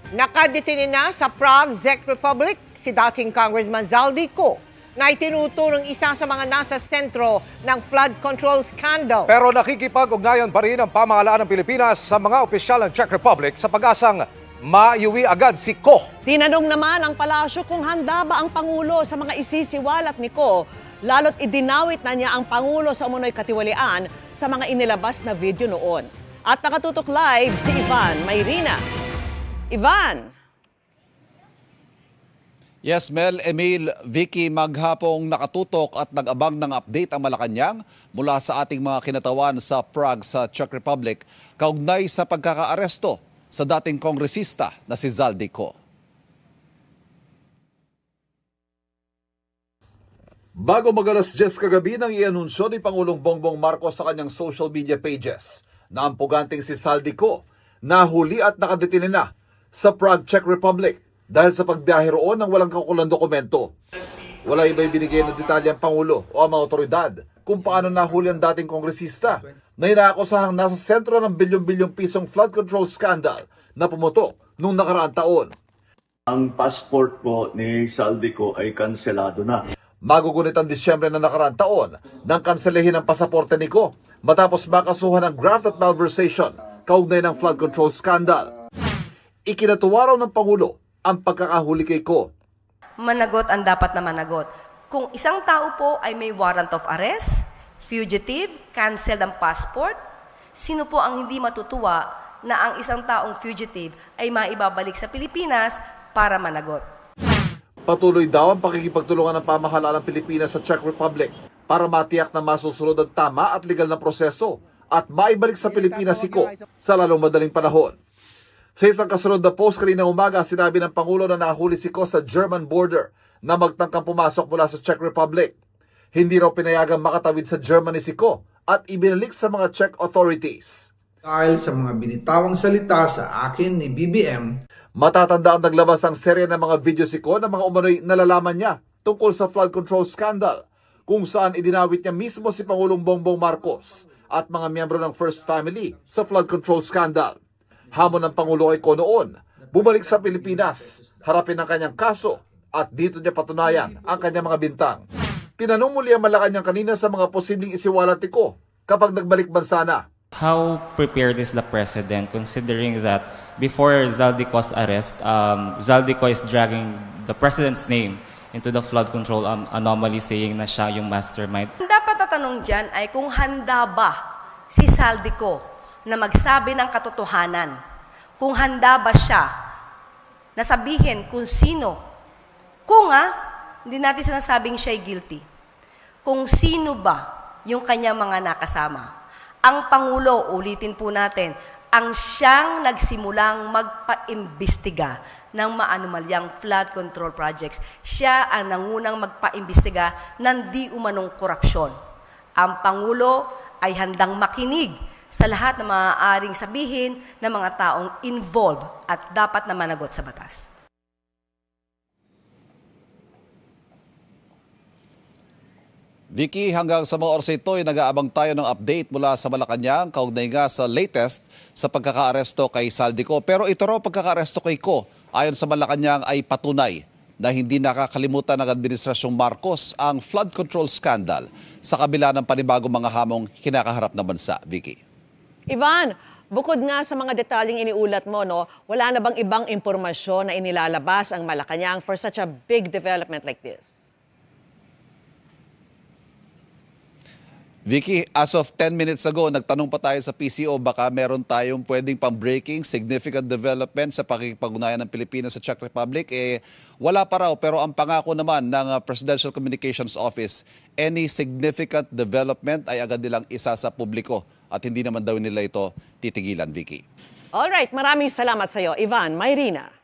Nakadetine na sa Prague, Czech Republic si dating Congressman Zaldy Ko na itinuturong isa sa mga nasa sentro ng flood control scandal. Pero nakikipag-ugnayan pa rin ang pamahalaan ng Pilipinas sa mga opisyal ng Czech Republic sa pag-asang maiuwi agad si Ko. Tinanong naman ang palasyo kung handa ba ang Pangulo sa mga isisiwalat ni Ko, lalo't idinawit na niya ang Pangulo sa umunoy katiwalian sa mga inilabas na video noon. At nakatutok live si Ivan Mayrina. Ivan! Yes, Mel, Emil, Vicky, maghapong nakatutok at nag-abang ng update ang Malacanang mula sa ating mga kinatawan sa Prague sa Czech Republic kaugnay sa pagkakaaresto sa dating kongresista na si Zaldy Ko. Bago mag-alas 10 kagabi nang i-anunsyo ni Pangulong Bongbong Marcos sa kanyang social media pages na ang puganting si Zaldy Ko nahuli at nakadetine na sa Prague, Czech Republic dahil sa pagbiyahe roon ng walang kaukulang dokumento. Wala iba'y binigay ng detalye ang Pangulo o ang mga otoridad kung paano nahuli ang dating kongresista na inaakusahang nasa sentro ng bilyon-bilyong pisong flood control scandal na pumutok noong nakaraang taon. Ang passport po ni Zaldy Ko ay kanselado na. Magugunit ang Disyembre na nakaraang taon nang kanselehin ang pasaporte ni Ko matapos makasuhan ng graft at malversation kaugnay ng flood control scandal. Ikinatuwa raw ng Pangulo ang pagkakahuli kay Ko. Managot ang dapat na managot. Kung isang tao po ay may warrant of arrest, fugitive, cancelled ang passport, sino po ang hindi matutuwa na ang isang taong fugitive ay maibabalik sa Pilipinas para managot? Patuloy daw ang pakikipagtulungan ng pamahalaan ng Pilipinas sa Czech Republic para matiyak na masusunod ang tama at legal na proseso at maibalik sa Pilipinas si Ko sa lalong madaling panahon. Sa isang kasunod na post kaninang umaga, sinabi ng Pangulo na nahuli si Ko sa German border na magtangkang pumasok mula sa Czech Republic. Hindi raw pinayagang makatawid sa Germany si Ko at ibinalik sa mga Czech authorities. Dahil sa mga binitawang salita sa akin ni BBM, matatanda ang naglabas ang serye ng mga video si Ko ng mga umano'y nalalaman niya tungkol sa flood control scandal kung saan idinawit niya mismo si Pangulong Bongbong Marcos at mga miyembro ng First Family sa flood control scandal. Hamon ng Pangulo ay Ko noon, bumalik sa Pilipinas, harapin ang kanyang kaso at dito niya patunayan ang kanyang mga bintang. Tinanong muli ang Malacanang kanina sa mga posibleng isiwalat ni Ko kapag nagbalik bansa na. How prepared is the President considering that before Zaldy Ko's arrest, Zaldy Ko is dragging the President's name into the flood control anomaly saying na siya yung mastermind? Ang dapat tatanong dyan ay kung handa ba si Zaldy Ko na magsabi ng katotohanan. Kung handa ba siya na sabihin kung sino. Kung hindi natin sinasabing siya'y guilty. Kung sino ba yung kanyang mga nakasama. Ang Pangulo, ulitin po natin, ang siyang nagsimulang magpa-imbestiga ng maanumalyang flood control projects. Siya ang nangunang magpa-imbestiga ng di umanong korupsyon. Ang Pangulo ay handang makinig sa lahat ng maaaring sabihin ng mga taong involved at dapat na managot sa batas. Vicky, hanggang sa mga oras ito ay nag-aabang tayo ng update mula sa Malacanang kaugnay nga sa latest sa pagkakaaresto kay Zaldy Ko. Pero ito raw pagkakaaresto kay Ko ayon sa Malacanang ay patunay na hindi nakakalimutan ng Administrasyong Marcos ang flood control scandal sa kabila ng panibagong mga hamong kinakaharap na bansa. Vicky. Ivan, bukod nga sa mga detalyeng iniulat mo, wala na bang ibang impormasyon na inilalabas ang Malacanang for such a big development like this? Vicky, as of 10 minutes ago, nagtanong pa tayo sa PCO, baka meron tayong pwedeng pang-breaking, significant development sa pakikipag-ugnayan ng Pilipinas sa Czech Republic. Wala pa raw, pero ang pangako naman ng Presidential Communications Office, any significant development ay agad nilang isa sa publiko at hindi naman daw nila ito titigilan, Vicky. Alright, maraming salamat sa iyo, Ivan Mayrina.